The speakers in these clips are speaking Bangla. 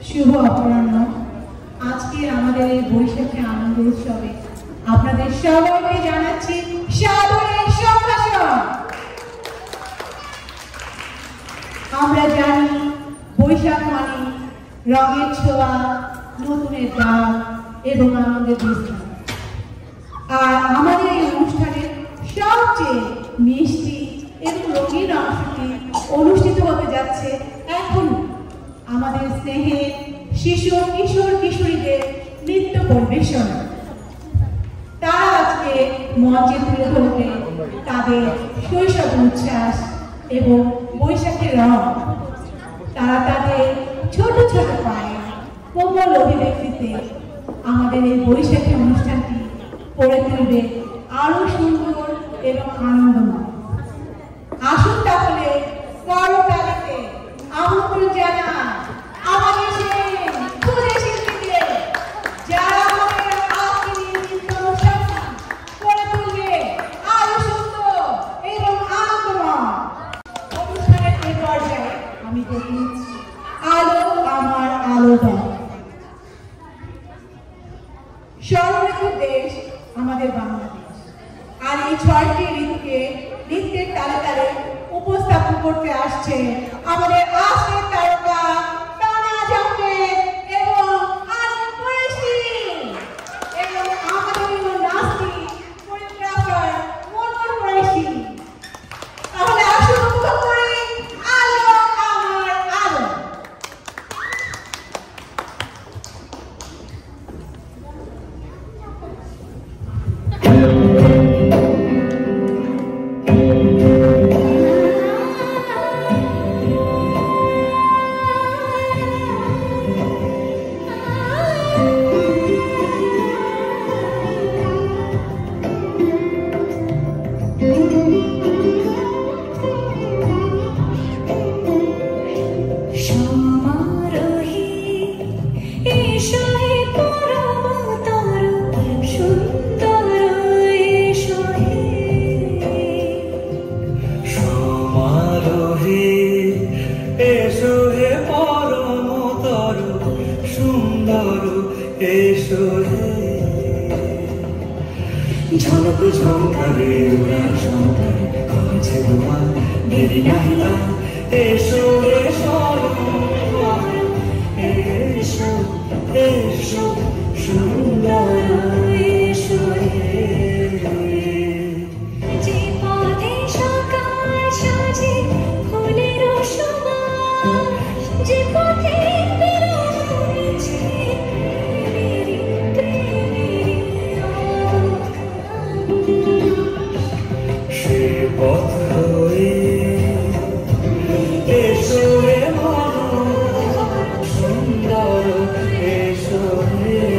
শুভ অপরাহ্ন। আজকে আমাদের এই বৈশাখী আনন্দ উৎসবে আপনাদের সবাইকে জানাচ্ছি সাদরের সম্ভাষণ। আমরা জানি বৈশাখ মানে রঙের ছোঁয়া, নতুনের ডাক এবং আনন্দের বিশ্রাম। আর আমাদের এই অনুষ্ঠানের সবচেয়ে মিষ্টি এবং রঙিন অংশটি অনুষ্ঠিত হতে যাচ্ছে এখন আমাদের স্নেহের শিশু কিশোর কিশোরীদের নৃত্য পরিবেশন। তারা আজকে মঞ্চে তুলে ধরবে তাদের শৈশব উচ্ছ্বাস এবং বৈশাখের রং। তারা তাদের ছোট ছোট পায়ে কোমল অভিব্যক্তিতে আমাদের এই বৈশাখী অনুষ্ঠানটি করে তুলবে আরো সুন্দর এবং আনন্দময়। আসুন তাহলে করতালিতে আমন্ত্রণ জানান আমাদের সেই ক্ষুদে শিল্পীদের, যারা আমাদের আজকের এই নৃত্য অনুষ্ঠানটি করে তুলবে আরো সুন্দর এবং আনন্দময়। অনুষ্ঠানের এই পর্যায়ে আমি দেখে নিচ্ছি আলো আমার আলোটা। স্বর্ণরেখার দেশ আমাদের বাংলাদেশ, আর এই 6টি ঋতুকে নৃত্যের তালে তালে উপস্থাপন করতে আসছে আমাদের আজকের তারকা তানা জামশেদ এবং আলিম কুরেশি এবং আমাদের নাচটি কোরিওগ্রাফার মনোর কুরেশি। তাহলে আসুন উপভোগ করি আলো আমার আলো। ঝলক ঝঙ্কারে উড়ার সংকারে কাছে তোমার দেরি নাহিলা। এসো এসো এসো এসো সুন্দর এসো। যে পথে সকাল সাজে ফুলের সমাজ, যে পথে বেরোচ্ছে সে পথ হয়ে এসো রে মন সুন্দর এসো রে।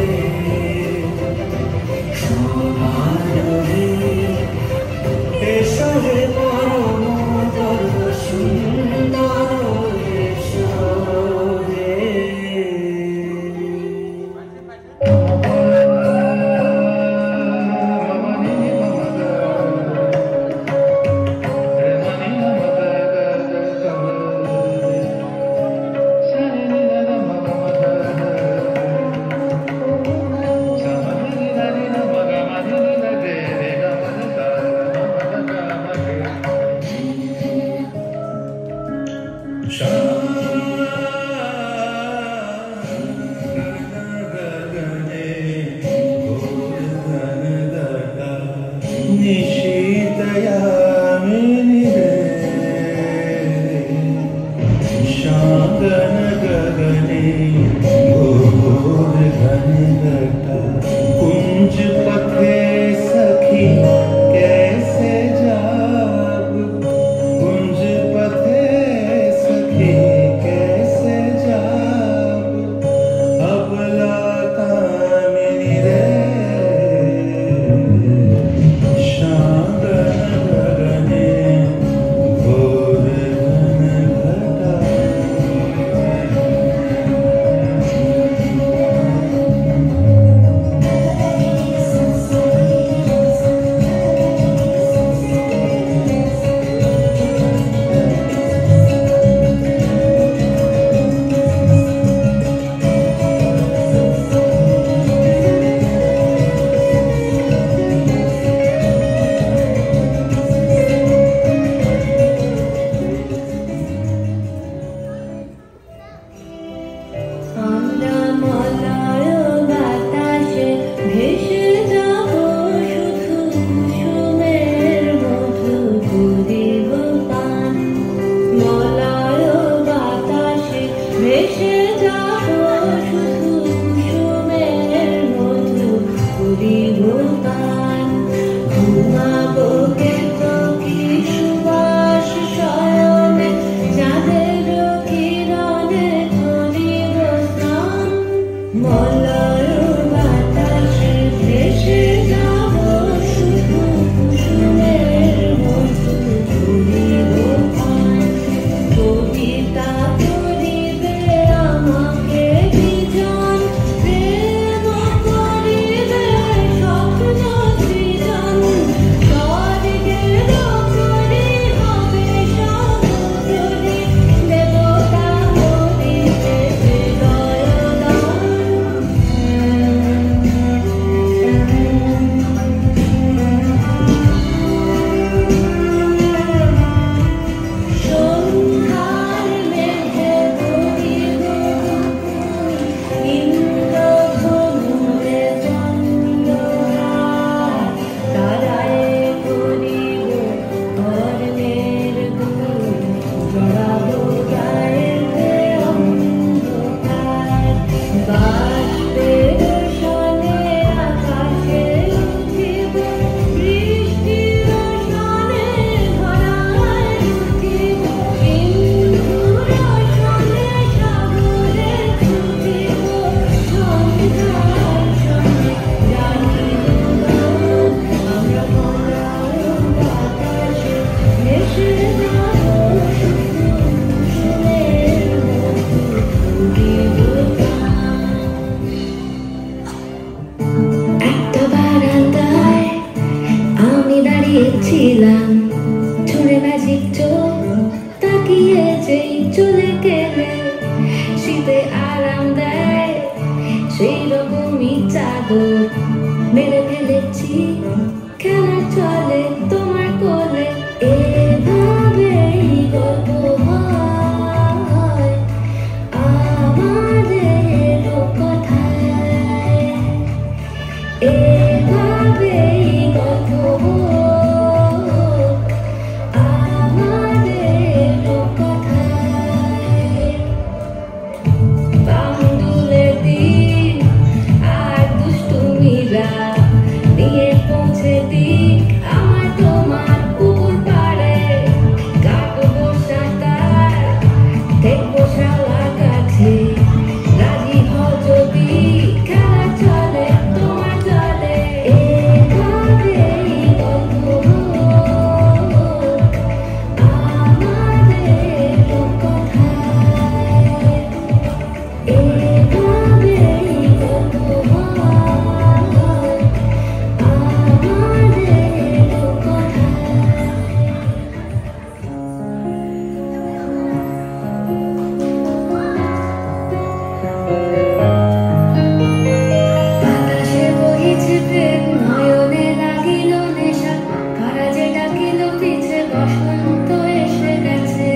মলয় বাতাসে ভেসে যাব শুধু কুসুমের মতো ঝুলিব পান। কবিতা করিবে আমাকে বিজন, প্রেম করিবে স্বপ্ন সৃজন। স্বর্গের করি হবে সমুদ্রে, দেবতা করিবে হৃদয়দান। সন্ধ্যার মেঘে করিব গোপন, ইন্দ্রধনুতে চন্দ্রহার। তারায় করিব কর্ণের দুল, জড়াব গায়েতে অন্ধকার। বাষ্পের সনে আকাশে উঠিব, বৃষ্টির সনে ধরায় উঠিব। সিন্ধুর সনে সাগরে ছুটিব, সন্ধ্যার সনে জানিব গান। আমরা মলয় বাতাসে ভেসে যাব শুধু কুসুমের মতো ঝুলিব প্রাণ। একটা বারান্দায় আমি দাঁড়িয়েছিলাম, ছুঁড়ে ম্যাজিক চোখ তাকিয়ে যেই চলে গেলে। শীতে আরাম দেয় সেই রকমই চাদর মেরে ফেলেছি, খেলা চলে তোমার কোলে। এভাবেই গল্প হয় আমাদের কথায়, এভাবেই গল্প হোক আমাদের কথায়। বামদুলে দিন আর দুষ্টুমিরা নিয়ে পৌঁছে দিক আমার তোমার পুকুর পাড়ে। কাটবো সাঁতার, দেখবো শাওয়া গাছে, রাজি হও যদি খেলা চলে তোমার জলে। এভাবেই গল্প হোক আমাদের কথায়, এভাবেই গল্প হোক আমাদের বাতাসে বহিছে প্রেম, নয়নে লাগিল নেশা, কারা যে ডাকিল পিছে বসন্ত এসে গেছে।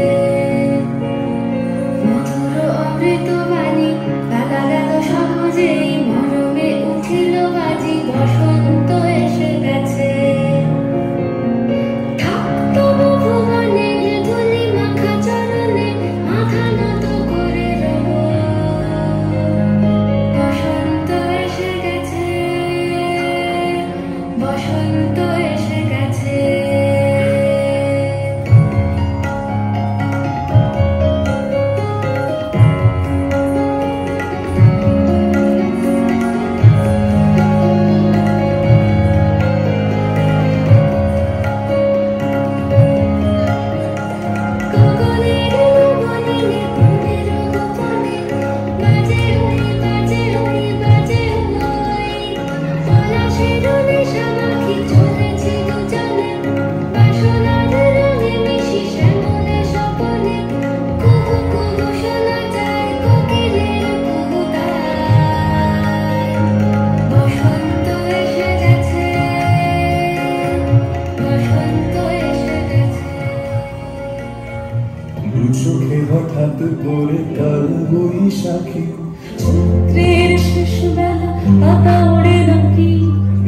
মধুর অমৃত বাণী গালা গেল সহজেই, মরমে উঠিল বাজি বসন্ত এসে গেছে। থাকতো ভুবনে ধুলি মাখা চরণে, মাথা নত করে রব। বসন্ত এসে গেছে, বসন্ত এসে গেছে। গগনের বনিলে ফুলের গোপনে, বাজে ওই বাজে ওই বাজে ওই। পলাশের নেশা মাখি চলেছে দুজনে, বাসনার রঙে মিশি শ্যামলে স্বপনে। কুহু কুহু শোনা যায় কোকিলের কুহু গায়। বসন্ত এসে গেছে, বসন্ত এসে গেছে। দু চোখে হঠাৎ করে কাল বৈশাখী, চৈত্রের শেষ বেলা পাতা ওড়ে নাকি,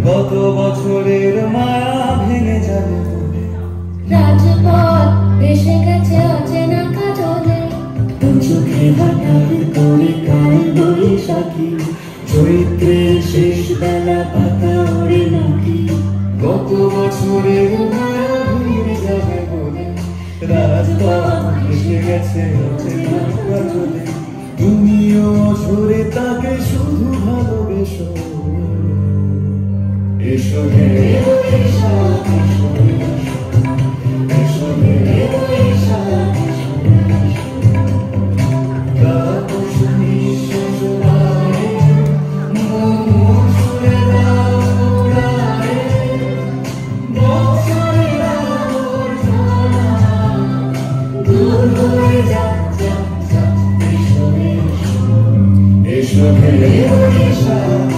গত বছরের মায়া ভেঙে যাবে বলে। রাজপথ ভেসে গেছে অচেনা কাজলে। দু চোখে হঠাৎ করে কাল বৈশাখী, চৈত্রের শেষ বেলা পাতা ওড়ে নাকি, গত বছরের মায়া ভেঙে যাবে বলে। রাজপথ ভেসে গেছে অচেনা কাজলে, তুমিও ঝরে তাকে শুধু এসো হে বৈশাখ এসো হে বৈশাখ তাপসী সজলায় মন সুরে দাও উড়ায় বছরের আবর্জনা দূর হয়ে যাক যাক যাক এসো এসো হে বৈশাখ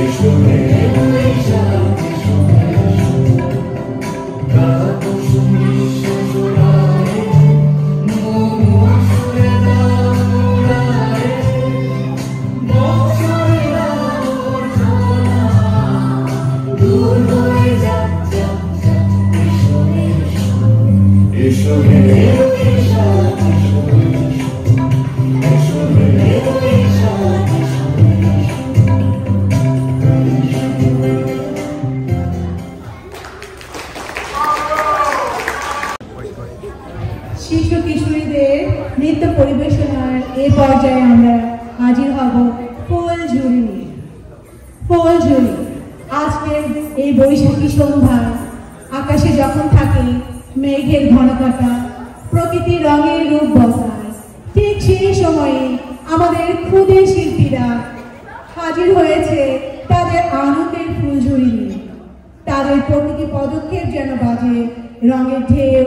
এসো হে বৈশাখ তাপসী সজলায় মন সুরে দাও উড়ায় বছরের আবর্জনা দূর হয়ে যাক যাক যাক এসো হে বৈশাখ এসো হে বৈশাখ শিশু কিশোরীদের নৃত্য পরিবেশনার এই পর্যায়ে আমরা হাজির হব ফুলঝুরি নিয়ে। ফুলঝুরি আজকের এই বৈশাখী সন্ধ্যায় আকাশে যখন থাকে মেঘের ঘনকাটা, প্রকৃতির রঙের রূপ বদলায়, ঠিক সেই সময়ে আমাদের ক্ষুদে শিল্পীরা হাজির হয়েছে তাদের আনন্দের ফুলঝুরি নিয়ে। তাদের প্রতিটি পদক্ষেপ যেন বাজে রঙের ঢেউ,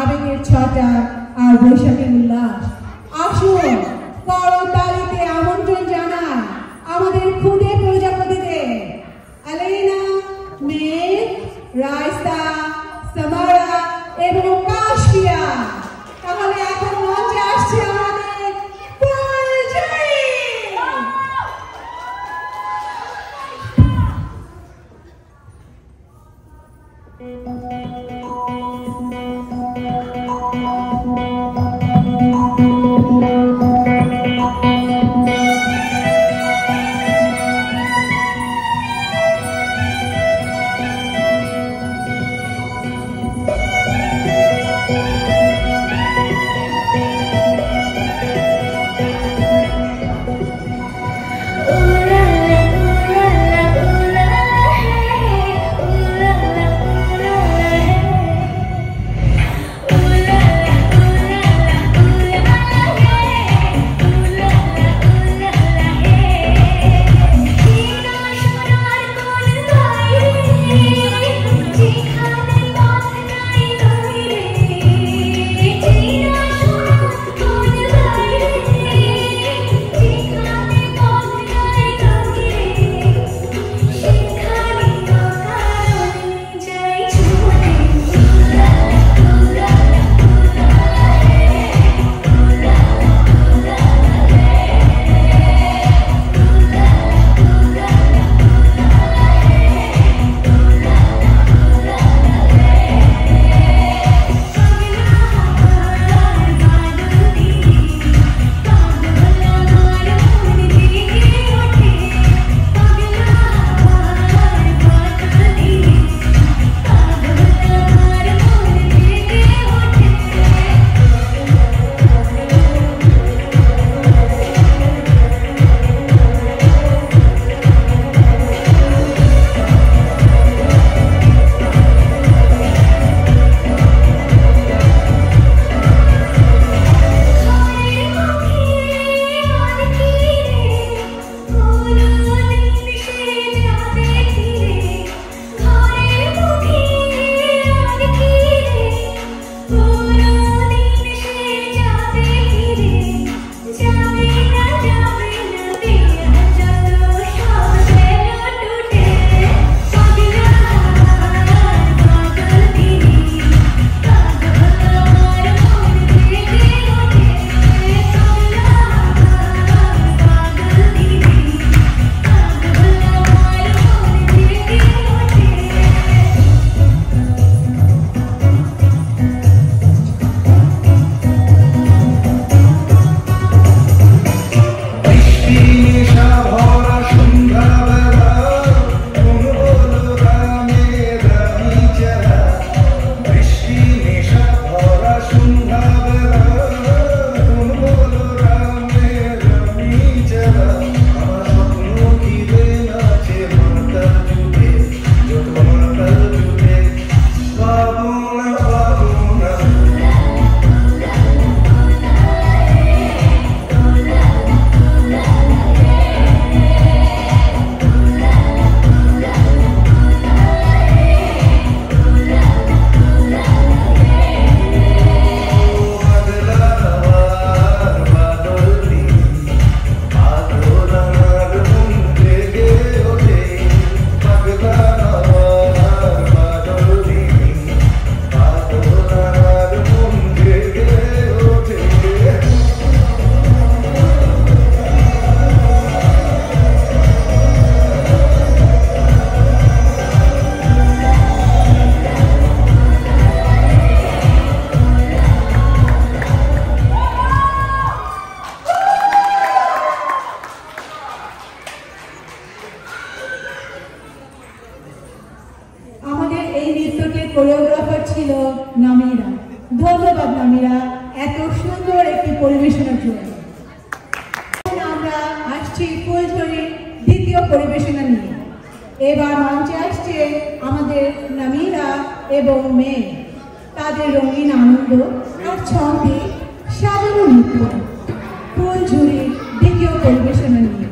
আবেগের ছটা আর বৈশাখের উল্লাস। আসুন করতালিতে আমন্ত্রণ জানান আমাদের ক্ষুদে প্রজাপতিদের আলেনা, মেঘ, রাইসা, সামারা এবং কাশফিয়া। তাহলে এখন মঞ্চে আসছে আমাদের ফুলঝুরি। আসছি ফুলঝুরির দ্বিতীয় পরিবেশনা নিয়ে। এবার মঞ্চে আসছে আমাদের নামিরা এবং মেয়ে, তাদের রঙিন আনন্দ আর ছন্দে সাজানো নৃত্য ফুলঝুরির দ্বিতীয় পরিবেশনা নিয়ে।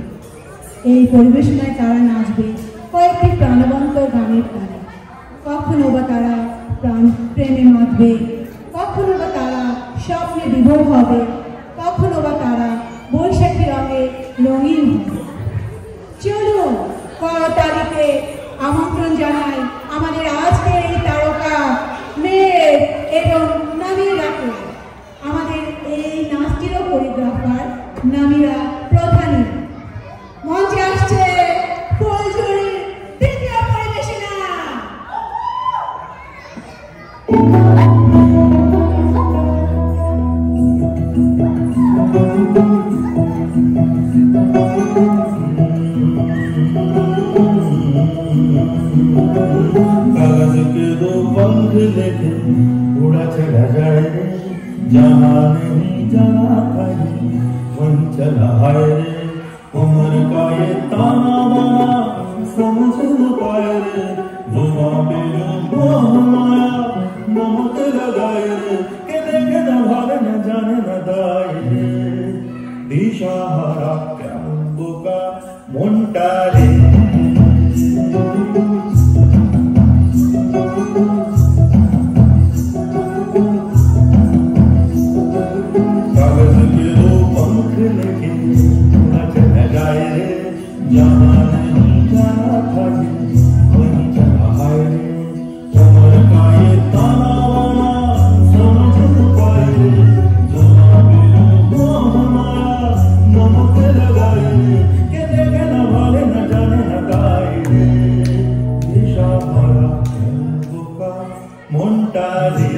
এই পরিবেশনায় তারা নাচবে কয়েকটি প্রাণবন্ত গানের তালে। কখনো বা তারা প্রেমে মাতবে, কখনো বা তারা স্বপ্নে বিভোর হবে, কখনো বা তারা বৈশাখী রঙে রঙিন হবে। চলুন করতালিতে আমন্ত্রণ জানাই আমাদের আজকের এই তারকা মেয়ে এবং নামিরাকে। আমাদের এই নাচটিরও কোরিওগ্রাফার নামিরা প্রধানী। মঞ্চে আসছে ফুলঝুরির দ্বিতীয় পরিবেশনা। कागज के दो पंख लेके उड़ा चला जाए रे, जहाँ नहीं जाना कहीं वहीं चला आए रे। उम्र का ये ताना बाना समझ न पाए रे, जुबां पे जो मोह माया नमक लगाए रे, के देखे न भाग न जाने न दाए रे। दिशाहारा क्या का मुंटा रे, कागज के दो पंख लेके उड़ा चला जाए रे, जहाँ नहीं जाना था वहीं चला आए रे। उम्र का ये ताना बाना समझ न पाए रे, जुबां पे जो मोह माया नमक लगाए रे, के देखे न भाले न जाने न गाए रे। दिशा भरा का मुंटा रे,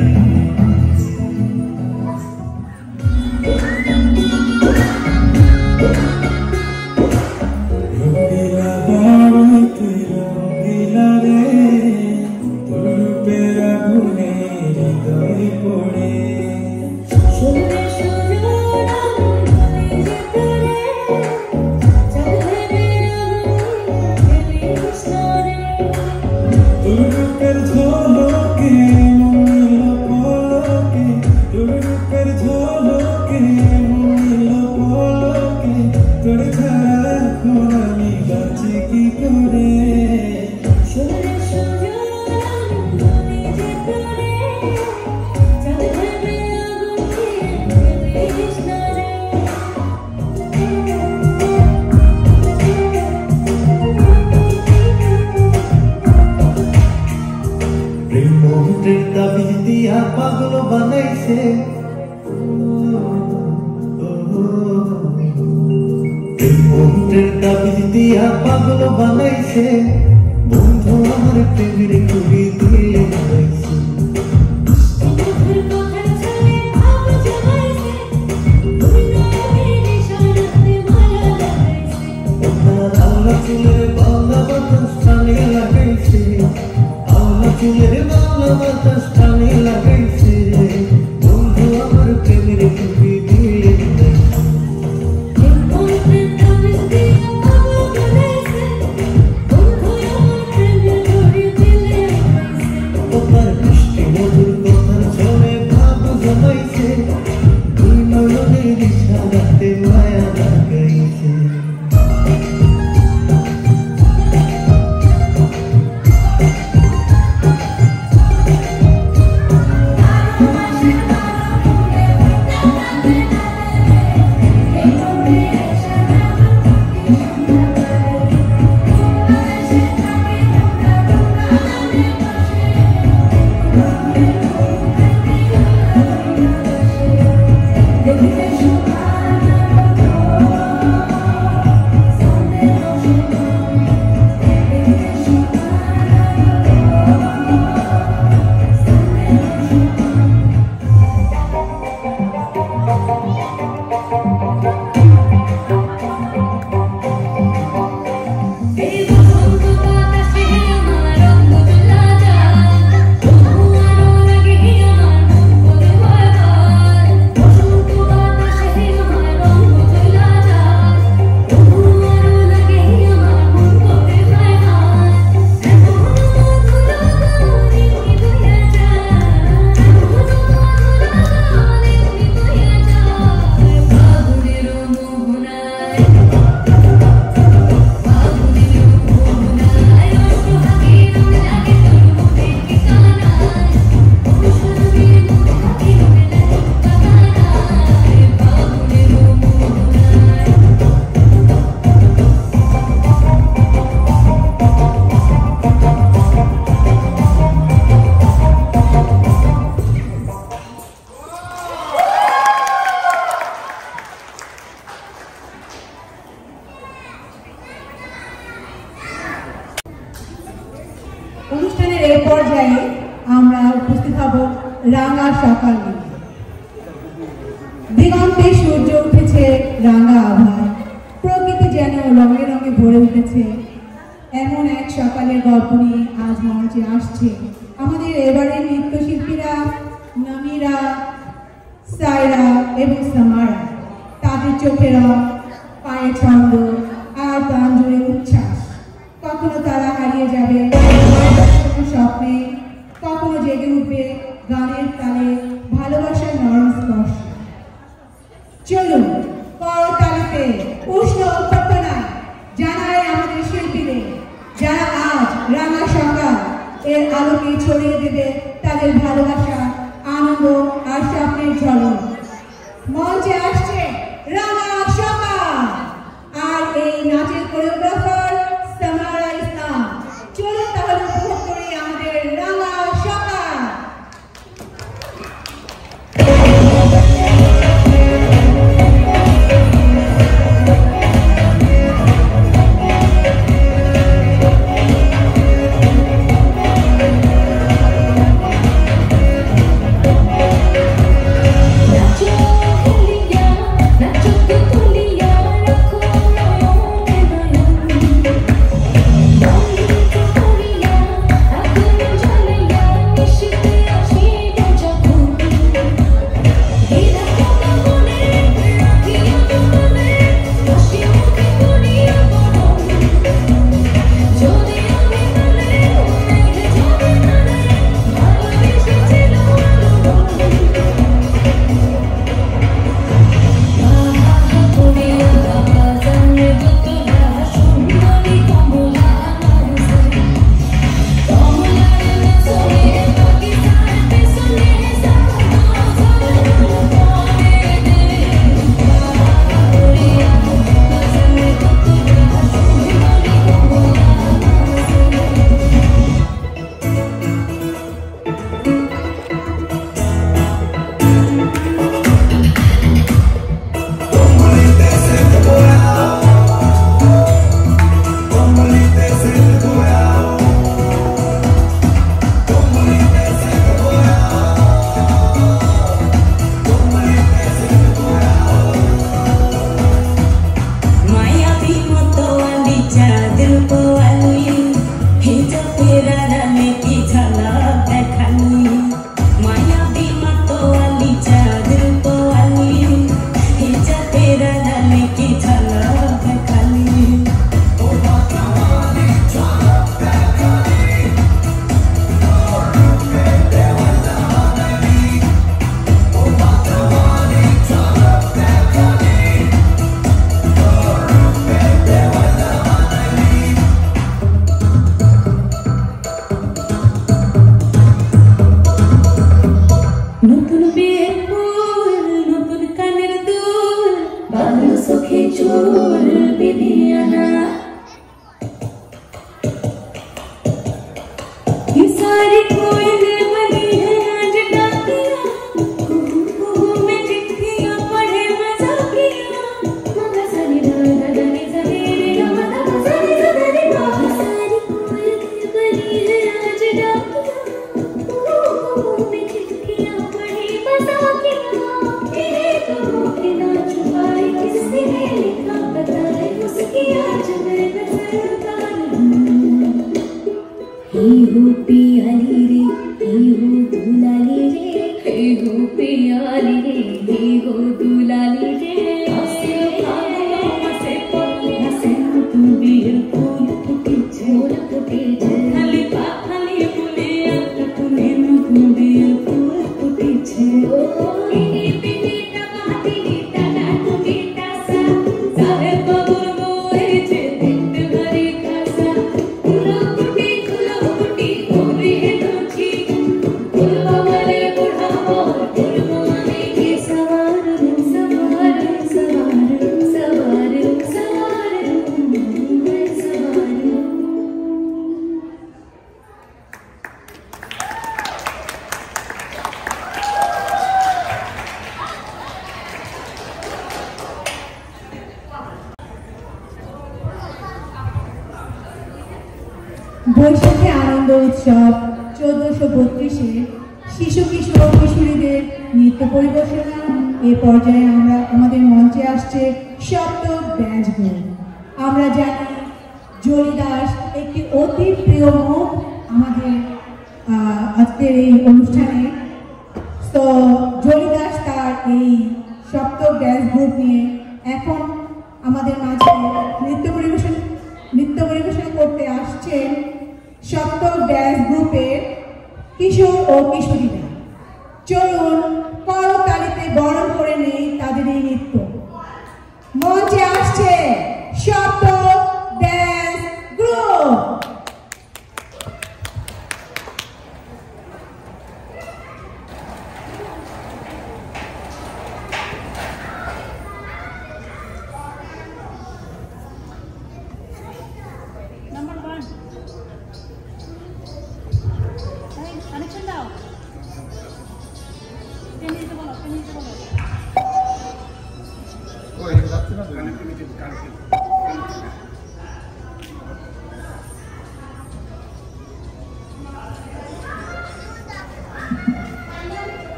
পাগল বানাইছে তাবিজ দিয়া পাগল বানাইছে, বন্ধু আমার প্রেমের কুড়ি দিয়ে বানাইছে। আল্লাহ চুলের বাংলা বাতাস টানে লাগাইছে, আল্লাহ চুলের বাংলা বাতাস টানে লাগাইছে, বন্ধু আমার প্রেমের কুড়ি দিয়ে বানাইছে। পর্যায়ে আমরা উপস্থিত হব রাঙা সকাল নিয়ে। দিগন্তে সূর্য উঠেছে রাঙা আভায়, প্রকৃতি যেন রঙে রঙে ভরে উঠেছে। এমন এক সকালের গল্প নিয়ে আজ মঞ্চে আসছে আমাদের এবারের নৃত্যশিল্পীরা নামিরা, সাইরা এবং সামারা। তাদের চোখে রং, পায়ে ছন্দ আর প্রাণ জুড়ে উচ্ছ্বাস। কখনো তারা হারিয়ে যাবে কোনো স্বপ্নে, কখনো জেগে উঠবে গানের তালে, ভালোবাসার নরম স্পর্শ। চলুন করতালিতে উষ্ণ অভ্যর্থনায় জানাই আমাদের শিল্পীদের, যারা আজ রাঙা সকাল এর আলোকে ছড়িয়ে দেবে তাদের ভালোবাসা, আনন্দ আর স্বপ্নের ঝলক। মঞ্চে আসছে রাঙা সকাল আর এই নাচের কোরিওগ্রাফার সামারা ইসলাম। চলুন তাহলে উপভোগ করি আমাদের রাঙা সকাল। বৈশাখে আনন্দ উৎসব 1432 শিশু কিশোর কিশোরীদের নৃত্য পরিবেশনা। এ পর্যায়ে আমরা আমাদের মঞ্চে আসছে সপ্তক ড্যান্স গ্রুপ। আমরা জানি জলি দাস একটি অতি প্রিয় মুখ আমাদের আজকের এই অনুষ্ঠানে। তো জলি দাস তার এই সপ্তক ড্যান্স গ্রুপ নিয়ে এখন আমাদের মাঝে নৃত্য পরিবেশন করতে আসছেন সপ্তক ড্যান্স গ্রুপের কিশোর ও কিশোরীরা। চলুন করতালিতে বরণ করে নেই তাদের এই নৃত্য। মঞ্চে আসছে সপ্তক ড্যান্স গ্রুপ।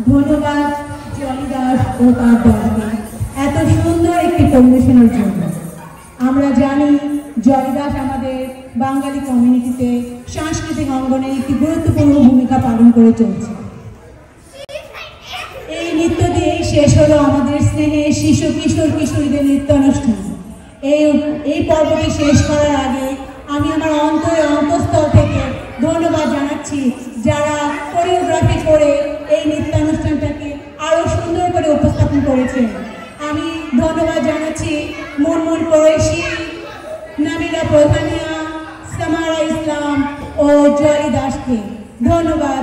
ধন্যবাদ জলি দাস ও তার দলকে এত সুন্দর একটি পরিবেশনের জন্য। আমরা জানি জলি দাস আমাদের বাঙালি কমিউনিটিতে সাংস্কৃতিক অঙ্গনে একটি গুরুত্বপূর্ণ ভূমিকা পালন করে চলছে। এই নৃত্য দিয়েই শেষ হলো আমাদের স্নেহে শিশু কিশোর কিশোরীদের নৃত্যানুষ্ঠান। এই পর্বটি শেষ করার আগে আমি আমার অন্তঃস্থল থেকে যারা কোরিওগ্রাফি করে এই নৃত্যানুষ্ঠানটাকে আরো সুন্দর করে উপস্থাপন করেছেন। আমি ধন্যবাদ জানাচ্ছি মুনমুন কোরেশি, নামিলা প্রধানিয়া, সামারা ইসলাম ও জলি দাসকে। ধন্যবাদ।